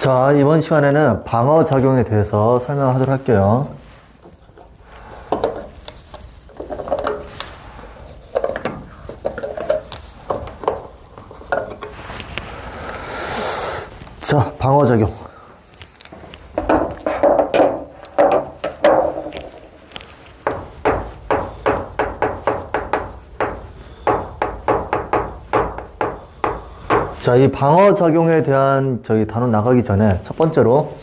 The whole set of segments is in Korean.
자, 이번 시간에는 방어작용에 대해서 설명하도록 할게요. 자, 방어작용. 자, 이 방어작용에 대한 단어 나가기 전에 첫 번째로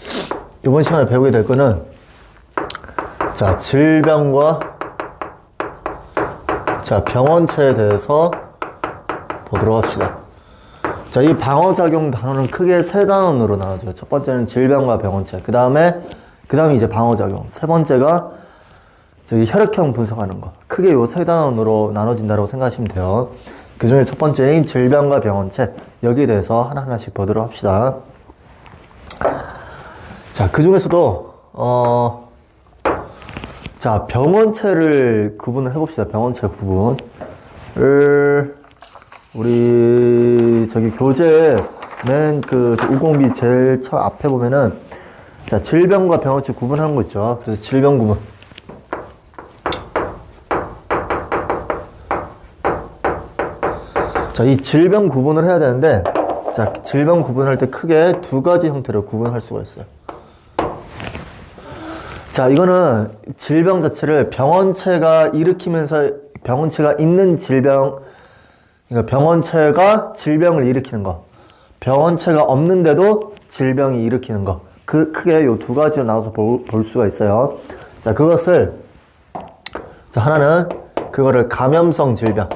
이번 시간에 배우게 될 거는 자, 질병과 자, 병원체에 대해서 보도록 합시다. 자, 이 방어작용 단어는 크게 세 단원으로 나눠져요. 첫 번째는 질병과 병원체, 그 다음에 이제 방어작용, 세 번째가 혈액형 분석하는 거. 크게 요 세 단원으로 나눠진다고 생각하시면 돼요. 그 중에 첫 번째인 질병과 병원체, 여기에 대해서 하나하나씩 보도록 합시다. 자, 그 중에서도 자, 병원체를 구분을 해봅시다. 병원체 구분을 우리 교재 맨 우공비 제일 앞에 보면은 자, 질병과 병원체 구분하는 거 있죠. 그래서 질병 구분. 자, 이 질병 구분을 해야 되는데, 자, 질병 구분할 때 크게 두 가지 형태로 구분할 수가 있어요. 자, 이거는 질병 자체를 병원체가 일으키면서, 병원체가 있는 질병, 그러니까 병원체가 질병을 일으키는 거. 병원체가 없는데도 질병이 일으키는 거. 크게 요 두 가지로 나눠서 볼 수가 있어요. 자, 그것을, 자, 하나는 그거를 감염성 질병.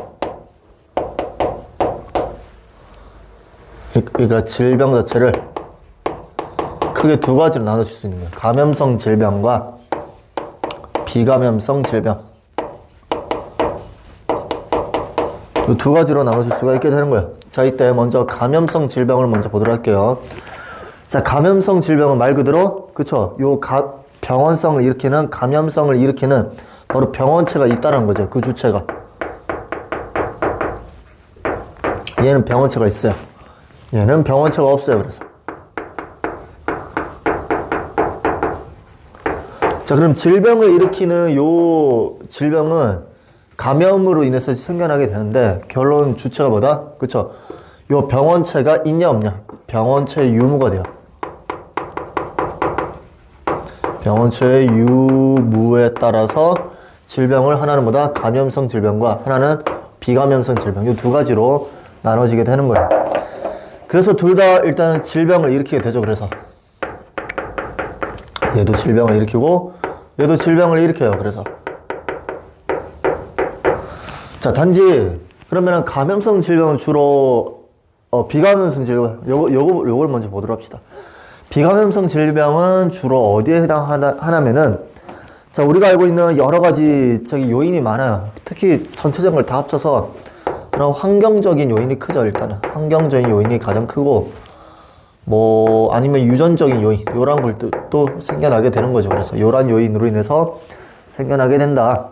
그러니까 질병 자체를 크게 두 가지로 나눠질 수 있는 거예요. 감염성 질병과 비감염성 질병. 이 두 가지로 나눠질 수가 있게 되는 거예요. 자, 이때 먼저 감염성 질병을 먼저 보도록 할게요. 자, 감염성 질병은 말 그대로, 그쵸? 병원성을 일으키는, 감염성을 일으키는 바로 병원체가 있다는 거죠. 그 주체가. 얘는 병원체가 있어요. 얘는 병원체가 없어요. 그래서 자, 그럼 질병을 일으키는 요 질병은 감염으로 인해서 생겨나게 되는데 결론 주체가 뭐다? 그쵸? 요 병원체가 있냐 없냐? 병원체의 유무가 돼요. 병원체의 유무에 따라서 질병을 하나는 뭐다? 감염성 질병과 하나는 비감염성 질병, 요 두 가지로 나눠지게 되는 거예요. 그래서 둘 다 일단은 질병을 일으키게 되죠. 그래서 얘도 질병을 일으키고 얘도 질병을 일으켜요. 그래서 자, 단지 그러면은 감염성 질병은 주로 비감염성 질병, 요걸 먼저 보도록 합시다. 비감염성 질병은 주로 어디에 해당하냐면은 자, 우리가 알고 있는 여러 가지 요인이 많아요. 특히 전체적인 걸 다 합쳐서 그런 환경적인 요인이 크죠. 일단은 환경적인 요인이 가장 크고 뭐 아니면 유전적인 요인, 요런 걸 또 생겨나게 되는 거죠. 그래서 요런 요인으로 인해서 생겨나게 된다.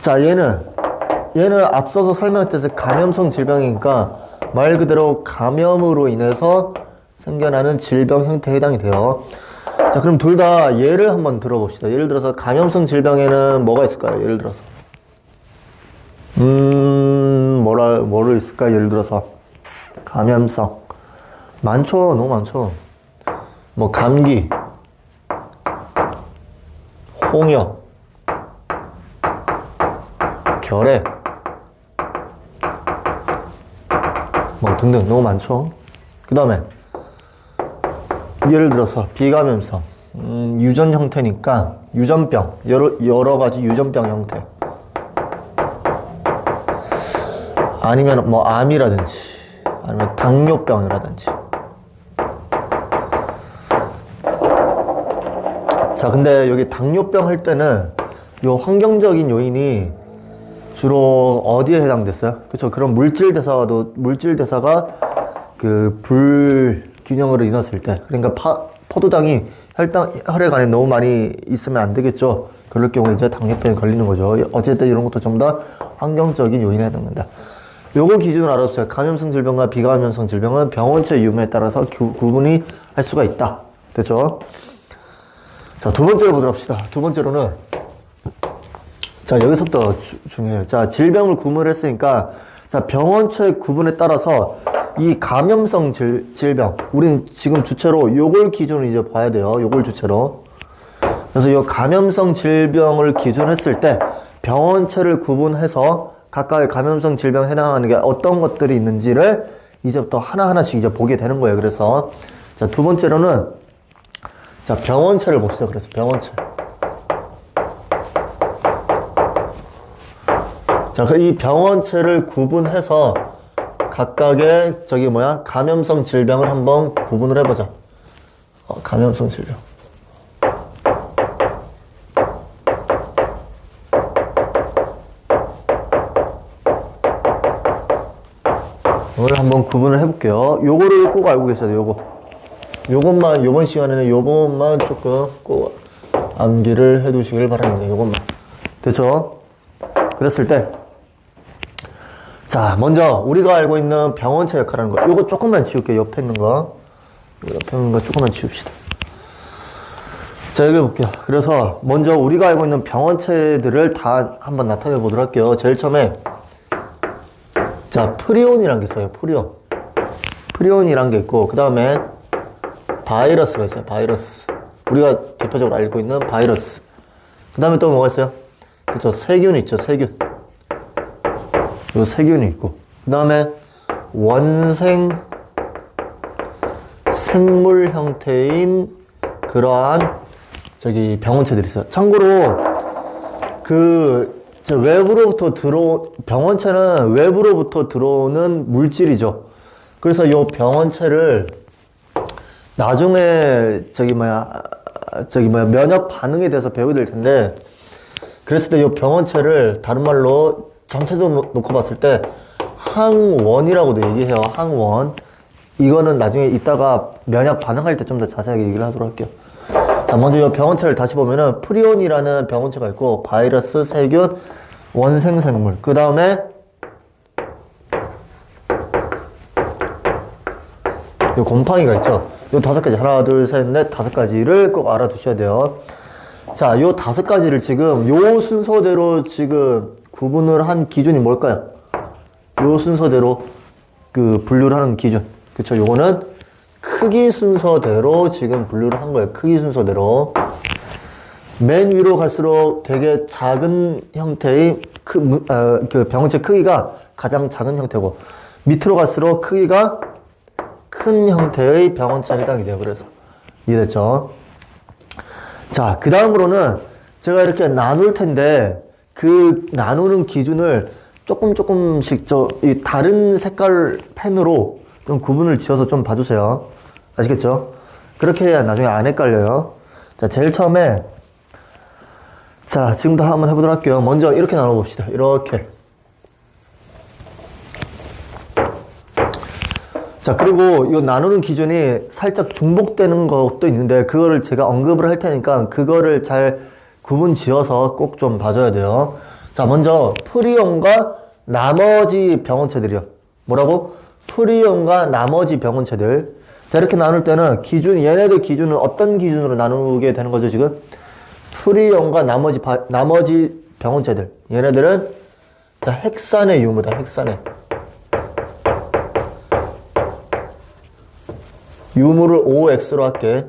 자, 얘는 앞서서 설명했듯이 감염성 질병이니까 말 그대로 감염으로 인해서 생겨나는 질병 형태에 해당이 돼요. 자, 그럼 둘 다 예를 한번 들어봅시다. 예를 들어서 감염성 질병에는 뭐가 있을까요? 예를 들어서 뭐를 있을까? 예를 들어서 감염성 많죠. 너무 많죠. 뭐 감기, 홍역, 결핵 뭐 등등 너무 많죠. 그 다음에 예를 들어서 비감염성 유전 형태니까 유전병, 여러 가지 유전병 형태, 아니면 뭐 암이라든지 아니면 당뇨병이라든지. 자, 근데 여기 당뇨병 할 때는 요 환경적인 요인이 주로 어디에 해당됐어요? 그쵸? 그런 물질 대사가 그 불균형으로 인했을 때, 그러니까 포도당이 혈액 안에 너무 많이 있으면 안 되겠죠. 그럴 경우에 이제 당뇨병이 걸리는 거죠. 어쨌든 이런 것도 전부 다 환경적인 요인에 해당된다. 요거 기준으로 알아두세요. 감염성 질병과 비감염성 질병은 병원체 유무에 따라서 구분이 할 수가 있다. 됐죠? 자, 두 번째로 보도록 합시다. 두 번째로는, 자, 여기서부터 중요해요. 자, 질병을 구분했으니까, 자, 병원체 구분에 따라서 이 감염성 질병, 우린 지금 주체로 요걸 기준으로 이제 봐야 돼요. 요걸 주체로. 그래서 요 감염성 질병을 기준했을 때 병원체를 구분해서 각각의 감염성 질병에 해당하는 게 어떤 것들이 있는지를 이제부터 하나하나씩 이제 보게 되는 거예요. 그래서, 자, 두 번째로는, 자, 병원체를 봅시다. 그래서 병원체. 자, 이 병원체를 구분해서 각각의 감염성 질병을 한번 구분을 해보자. 감염성 질병. 이걸 한번 구분을 해볼게요. 요거를 꼭 알고 계셔야 돼요. 요것만, 요번 시간에는 요것만 조금 꼭 암기를 해두시길 바랍니다. 요것만. 됐죠? 그랬을 때, 자, 먼저 우리가 알고 있는 병원체 역할하는 거. 요거 조금만 지울게요. 옆에 있는 거. 옆에 있는 거 조금만 지웁시다. 자, 여기 볼게요. 그래서 먼저 우리가 알고 있는 병원체들을 다 한번 나타내 보도록 할게요. 제일 처음에, 자, 프리온이란 게 있어요. 프리온이란 게 있고, 그 다음에 바이러스가 있어요. 바이러스. 우리가 대표적으로 알고 있는 바이러스. 그 다음에 또 뭐가 있어요? 그쵸. 세균 있죠. 세균. 요 세균이 있고. 그 다음에 원생 생물 형태인 그러한 병원체들이 있어요. 참고로 병원체는 외부로부터 들어오는 물질이죠. 그래서 요 병원체를 나중에 면역 반응에 대해서 배우게 될 텐데, 그랬을 때 요 병원체를 다른 말로 전체적으로 놓고 봤을 때 항원이라고도 얘기해요. 항원. 이거는 나중에 이따가 면역 반응할 때 좀 더 자세하게 얘기를 하도록 할게요. 자, 먼저 이 병원체를 다시 보면은 프리온이라는 병원체가 있고, 바이러스, 세균, 원생생물. 그 다음에 요 곰팡이가 있죠. 요 5가지. 하나, 둘, 셋, 넷, 5가지를 꼭 알아두셔야 돼요. 자, 요 5가지를 지금 요 순서대로 지금 구분을 한 기준이 뭘까요? 요 순서대로 분류를 하는 기준. 그쵸? 요거는 크기 순서대로 지금 분류를 한 거예요. 크기 순서대로. 맨 위로 갈수록 되게 작은 형태의 병원체 크기가 가장 작은 형태고, 밑으로 갈수록 크기가 큰 형태의 병원체에 해당이 돼요. 그래서 이해됐죠? 자, 그 다음으로는 제가 이렇게 나눌 텐데, 그 나누는 기준을 조금씩 이 다른 색깔 펜으로 좀 구분을 지어서 좀 봐주세요. 아시겠죠? 그렇게 해야 나중에 안 헷갈려요. 자, 제일 처음에, 자, 지금부터 한번 해보도록 할게요. 먼저 이렇게 나눠봅시다. 이렇게. 자, 그리고 이 나누는 기준이 살짝 중복되는 것도 있는데, 그거를 제가 언급을 할 테니까 그거를 잘 구분 지어서 꼭 좀 봐줘야 돼요. 자, 먼저 프리온과 나머지 병원체들이요. 뭐라고? 프리온과 나머지 병원체들. 자, 이렇게 나눌 때는 얘네들 기준은 어떤 기준으로 나누게 되는 거죠, 지금? 프리온과 나머지 병원체들. 얘네들은, 자, 핵산의 유무다, 핵산의. 유무를 OX로 할게.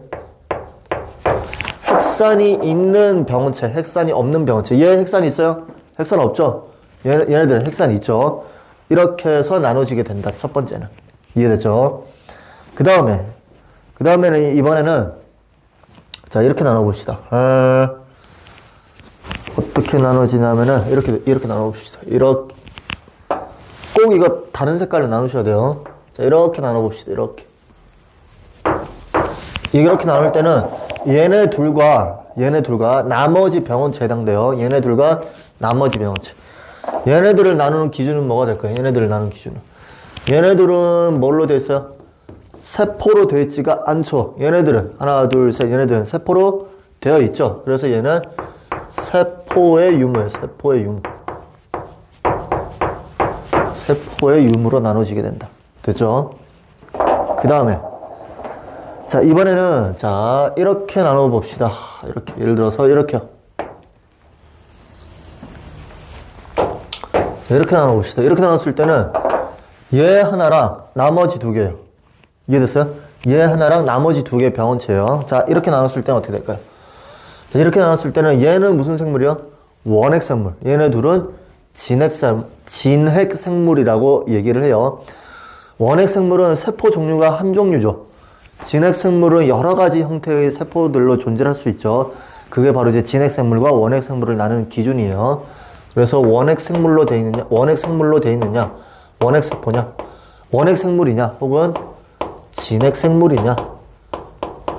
핵산이 있는 병원체, 핵산이 없는 병원체. 얘 핵산이 있어요? 핵산 없죠? 얘네들은 핵산이 있죠? 이렇게 해서 나눠지게 된다. 첫 번째는. 이해됐죠? 그 다음에는 이번에는, 자, 이렇게 나눠봅시다. 어떻게 나눠지냐면은, 이렇게 나눠봅시다. 꼭 이거 다른 색깔로 나누셔야 돼요. 자, 이렇게 나눠봅시다. 이렇게 나눌 때는 얘네 둘과 나머지 병원체에 해당돼요. 얘네 둘과 나머지 병원체. 얘네들을 나누는 기준은 뭐가 될까요? 얘네들을 나누는 기준은. 얘네들은 뭘로 되어 있어요? 세포로 되어 있지가 않죠. 얘네들은 하나, 둘, 셋. 얘네들은 세포로 되어 있죠. 그래서 얘는 세포의 유무예요. 세포의 유무. 세포의 유무로 나눠지게 된다. 됐죠? 그 다음에 자, 이번에는 자, 이렇게 나눠 봅시다. 이렇게 예를 들어서 이렇게요. 자, 이렇게 나눠 봅시다. 이렇게 나눴을 때는 얘 하나랑 나머지 두 개예요. 이해됐어요? 얘 하나랑 나머지 두 개 병원체예요. 자, 이렇게 나눴을 때는 어떻게 될까요? 자, 이렇게 나눴을 때는 얘는 무슨 생물이요? 원핵생물. 얘네 둘은 진핵생물이라고 얘기를 해요. 원핵생물은 세포 종류가 한 종류죠. 진핵생물은 여러 가지 형태의 세포들로 존재할 수 있죠. 그게 바로 이제 진핵생물과 원핵생물을 나누는 기준이에요. 그래서 원핵생물로 돼 있느냐, 원핵세포냐, 원핵생물이냐, 혹은 진핵생물이냐,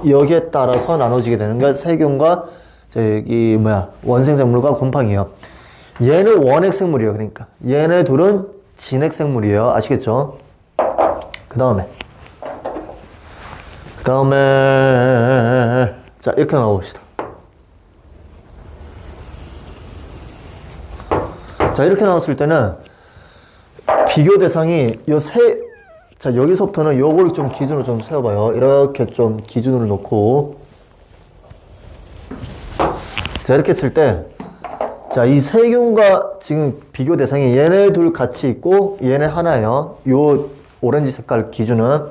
여기에 따라서 나눠지게 되는 게 세균과 저기 원생생물과 곰팡이에요. 얘는 원핵생물이에요. 그러니까 얘네 둘은 진핵생물이에요. 아시겠죠? 그 다음에 자, 이렇게 나눠봅시다. 자, 이렇게 나눴을 때는 비교 대상이 자, 여기서부터는 요걸 좀 기준으로 좀 세워봐요. 이렇게 좀 기준으로 놓고. 자, 이렇게 했을 때, 자, 이 세균과 지금 비교 대상이 얘네 둘 같이 있고, 얘네 하나예요. 요 오렌지 색깔 기준은.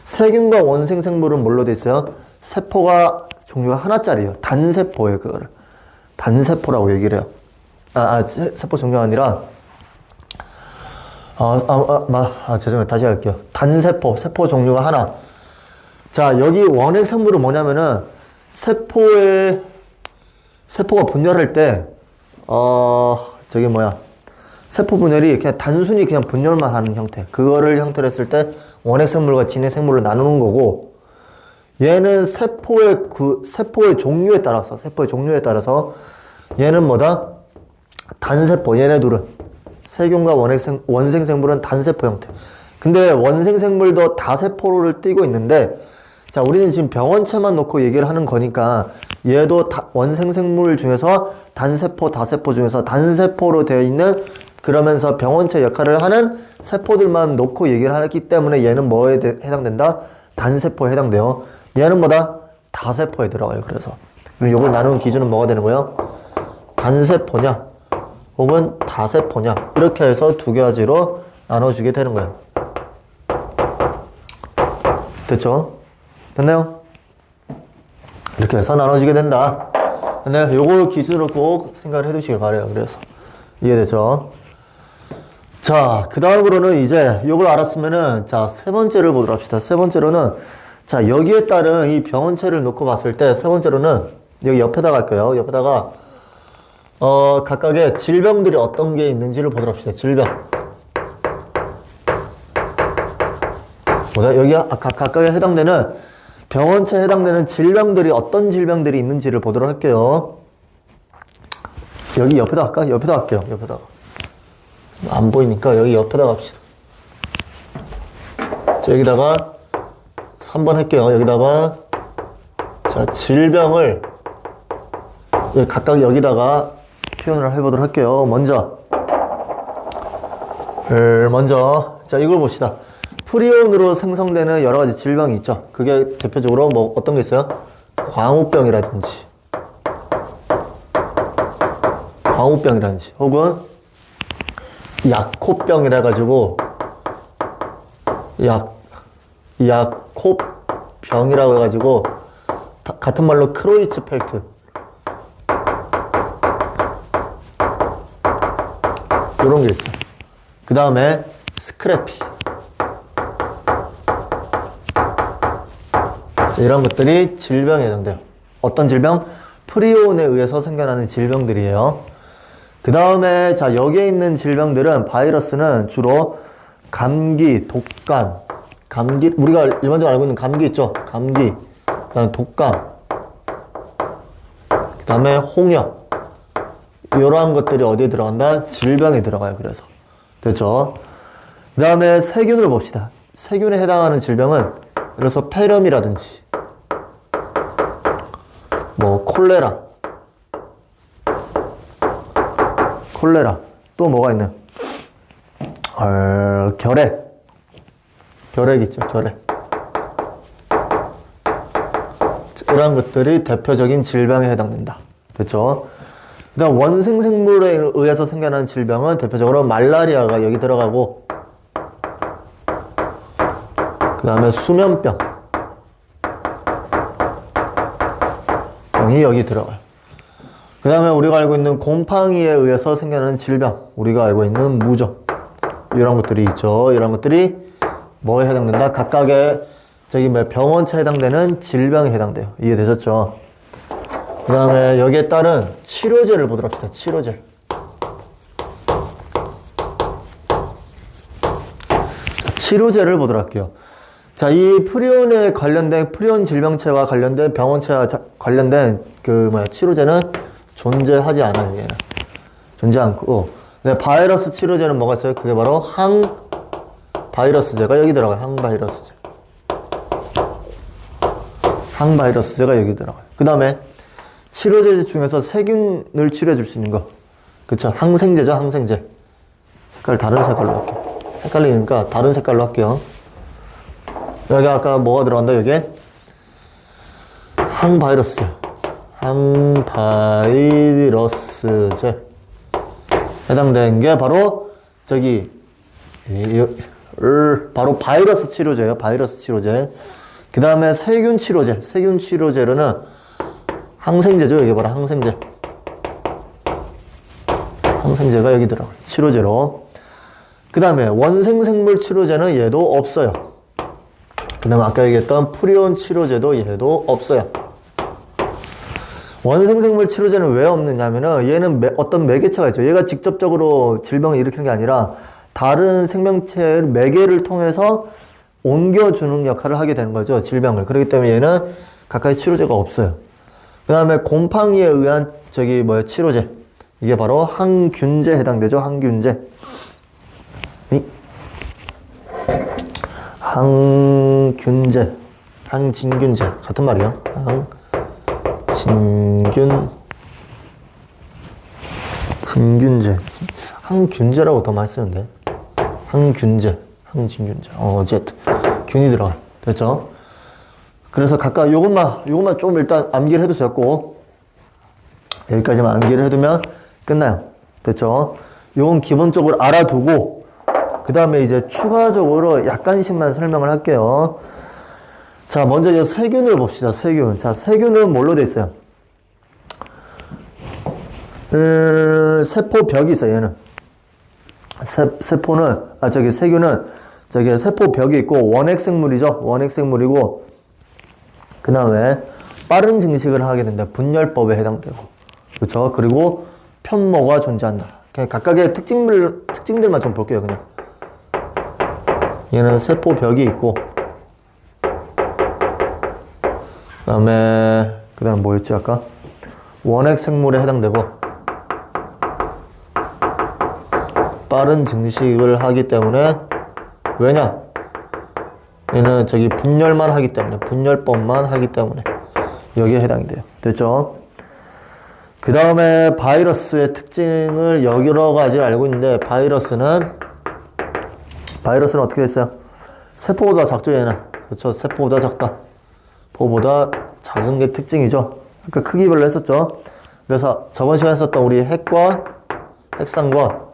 세균과 원생생물은 뭘로 돼 있어요? 세포가 종류가 하나짜리예요. 단세포예요, 그거를. 단세포라고 얘기를 해요. 세포 종류가 아니라, 죄송해요. 다시 할게요. 세포 종류가 하나. 자, 여기 원핵생물은 뭐냐면은, 세포가 분열할 때, 세포 분열이 그냥 단순히 그냥 분열만 하는 형태. 그거를 형태로 했을 때, 원핵생물과 진핵생물로 나누는 거고, 얘는 세포의 종류에 따라서, 얘는 뭐다? 단세포, 얘네 둘은. 세균과 원생생물은 단세포 형태. 근데 원생생물도 다세포를 띠고 있는데, 자, 우리는 지금 병원체만 놓고 얘기를 하는 거니까, 얘도 원생생물 중에서 단세포, 다세포 중에서 단세포로 되어 있는, 그러면서 병원체 역할을 하는 세포들만 놓고 얘기를 하기 때문에 얘는 뭐에 해당된다? 단세포에 해당돼요. 얘는 뭐다? 다세포에 들어가요. 그래서. 그럼 이걸 나누는 기준은 뭐가 되는 거예요? 단세포냐? 혹은 다세포냐? 이렇게 해서 두 가지로 나눠주게 되는 거예요. 됐죠? 됐나요? 이렇게 해서 나눠지게 된다. 근데 요걸 기준으로 꼭 생각을 해 두시길 바래요. 그래서. 이해됐죠? 자, 그 다음으로는 이제 요걸 알았으면은, 자, 세 번째를 보도록 합시다. 세 번째로는, 자, 여기에 따른 이 병원체를 놓고 봤을 때, 세 번째로는, 여기 옆에다가 할게요. 옆에다가, 각각의 질병들이 어떤 게 있는지를 보도록 합시다. 질병. 여기 각각에 해당되는, 병원체에 해당되는 질병들이 어떤 질병들이 있는지를 보도록 할게요. 여기 옆에다 할까? 옆에다 할게요. 옆에다가. 안 보이니까 여기 옆에다가 합시다. 자, 여기다가 3번 할게요. 여기다가 자, 질병을 각각 여기다가 표현을 해보도록 할게요. 먼저 자, 이걸 봅시다. 프리온으로 생성되는 여러 가지 질병이 있죠. 그게 대표적으로 뭐 어떤 게 있어요? 광우병이라든지 혹은 약코병이라 가지고 약코병이라고 해가지고 같은 말로 크로이츠펠트 이런 게 있어. 그 다음에 스크래피. 자, 이런 것들이 질병에 해당돼요. 어떤 질병? 프리온에 의해서 생겨나는 질병들이에요. 그 다음에 자, 여기에 있는 질병들은 바이러스는 주로 감기, 독감, 우리가 일반적으로 알고 있는 감기 있죠? 감기, 그 다음에 독감, 그 다음에 홍역, 이러한 것들이 어디에 들어간다? 질병에 들어가요. 그래서 됐죠? 그 다음에 세균을 봅시다. 세균에 해당하는 질병은 예를 들어서 폐렴이라든지 뭐 콜레라 또 뭐가 있나요? 결핵 있죠, 결핵. 이런 것들이 대표적인 질병에 해당된다. 됐죠? 그다음 원생 생물에 의해서 생겨나는 질병은 대표적으로 말라리아가 여기 들어가고, 그 다음에 수면병 병이 여기 들어가요. 그 다음에 우리가 알고 있는 곰팡이에 의해서 생겨나는 질병, 우리가 알고 있는 무좀, 이런 것들이 있죠. 이런 것들이 뭐에 해당된다? 각각의 병원체에 해당되는 질병에 해당돼요. 이해되셨죠? 그 다음에 여기에 따른 치료제를 보도록 합시다. 치료제. 치료제를 보도록 할게요. 자, 이 프리온에 관련된, 프리온 질병체와 관련된 병원체와 관련된 치료제는 존재하지 않아요, 얘는. 존재 않고. 네, 바이러스 치료제는 뭐가 있어요? 그게 바로 항바이러스제가 여기 들어가요. 항바이러스제. 항바이러스제가 여기 들어가요. 그 다음에 치료제 중에서 세균을 치료해 줄 수 있는 거. 그쵸? 항생제죠, 항생제. 색깔 다른 색깔로 할게요. 헷갈리니까 다른 색깔로 할게요. 여기 아까 뭐가 들어간다, 여기에? 항바이러스제. 항바이러스제. 해당된 게 바로, 바로 바이러스 치료제예요. 바이러스 치료제. 그 다음에 세균 치료제. 세균 치료제로는 항생제죠. 이게 바로 항생제. 항생제가 여기 들어가요. 치료제로. 그 다음에 원생생물 치료제는 얘도 없어요. 그 다음에 아까 얘기했던 프리온 치료제도 얘도 없어요. 원생생물 치료제는 왜 없느냐면은 얘는 어떤 매개체가 있죠. 얘가 직접적으로 질병을 일으키는 게 아니라 다른 생명체의 매개를 통해서 옮겨주는 역할을 하게 되는 거죠. 질병을. 그렇기 때문에 얘는 가까이 치료제가 없어요. 그 다음에 곰팡이에 의한 치료제. 이게 바로 항균제에 해당되죠. 항균제. 항균제. 항진균제. 같은 말이에요. 진균제. 항균제라고 더 많이 쓰는데. 항균제. 항진균제. 어쨌든. 균이 들어가. 됐죠? 그래서 각각 요것만 좀 일단 암기를 해두셨고, 여기까지만 암기를 해두면 끝나요. 됐죠? 요건 기본적으로 알아두고, 그 다음에 이제 추가적으로 약간씩만 설명을 할게요. 자, 먼저 이제 세균을 봅시다. 세균. 자, 세균은 뭘로 돼 있어요? 세포벽이 있어요, 얘는. 세균은, 세포벽이 있고, 원핵생물이죠. 원핵생물이고, 그 다음에 빠른 증식을 하게 된다. 분열법에 해당되고. 그렇죠? 그리고 편모가 존재한다. 그냥 각각의 특징들만 좀 볼게요, 그냥. 얘는 세포벽이 있고, 그 다음 뭐였지, 아까? 원핵생물에 해당되고, 빠른 증식을 하기 때문에, 왜냐? 얘는 분열만 하기 때문에, 분열법만 하기 때문에, 여기에 해당이 돼요. 됐죠? 그 다음에 바이러스의 특징을 여러 가지 알고 있는데, 바이러스는 어떻게 됐어요? 세포보다 작죠, 얘는. 그렇죠? 세포보다 작다. 포보다 작은 게 특징이죠. 아까 크기별로 했었죠. 그래서 저번 시간에 썼던 우리 핵상과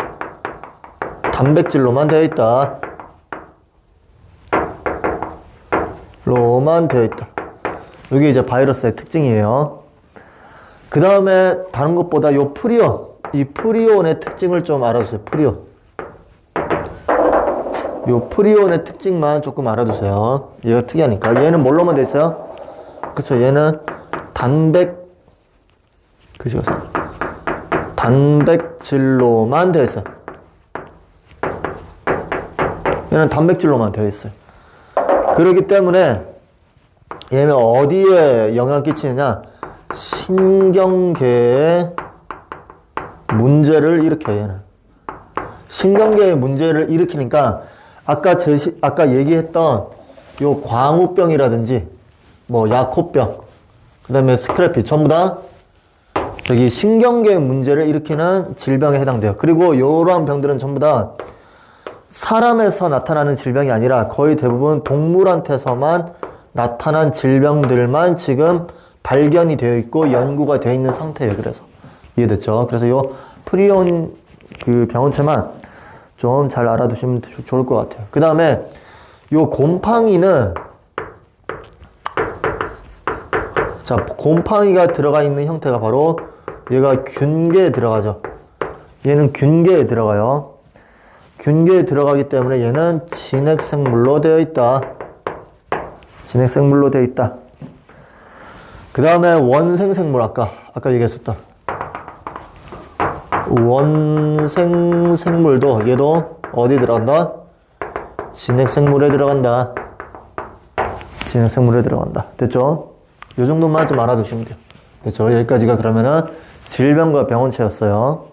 단백질로만 되어 있다. 로만 되어 있다. 이게 이제 바이러스의 특징이에요. 그 다음에 다른 것보다 이 프리온의 특징을 좀 알아두세요. 이 프리온의 특징만 조금 알아두세요. 얘가 특이하니까. 얘는 뭘로만 되어 있어요? 그쵸, 얘는 단백질로만 되어 있어요. 얘는 단백질로만 되어 있어요. 그렇기 때문에 얘는 어디에 영향을 끼치느냐? 신경계에 문제를 일으켜요, 얘는. 신경계에 문제를 일으키니까 아까 얘기했던 요 광우병이라든지 야코병, 그 다음에 스크래피 전부 다 신경계 문제를 일으키는 질병에 해당돼요. 그리고 요러한 병들은 전부 다 사람에서 나타나는 질병이 아니라 거의 대부분 동물한테서만 나타난 질병들만 지금 발견이 되어 있고 연구가 되어 있는 상태예요. 그래서 이해됐죠? 그래서 요 프리온 그 병원체만 좀 잘 알아두시면 좋을 것 같아요. 그 다음에 요 곰팡이는 자, 곰팡이가 들어가 있는 형태가 바로 얘가 균계에 들어가죠. 얘는 균계에 들어가요. 균계에 들어가기 때문에 얘는 진핵생물로 되어 있다. 진핵생물로 되어 있다. 그 다음에 원생생물 아까 얘기했었다. 원생생물도 얘도 어디 들어간다? 진핵생물에 들어간다. 진핵생물에 들어간다. 됐죠? 요 정도만 좀 알아두시면 돼요. 됐죠? 여기까지가 그러면은 질병과 병원체였어요.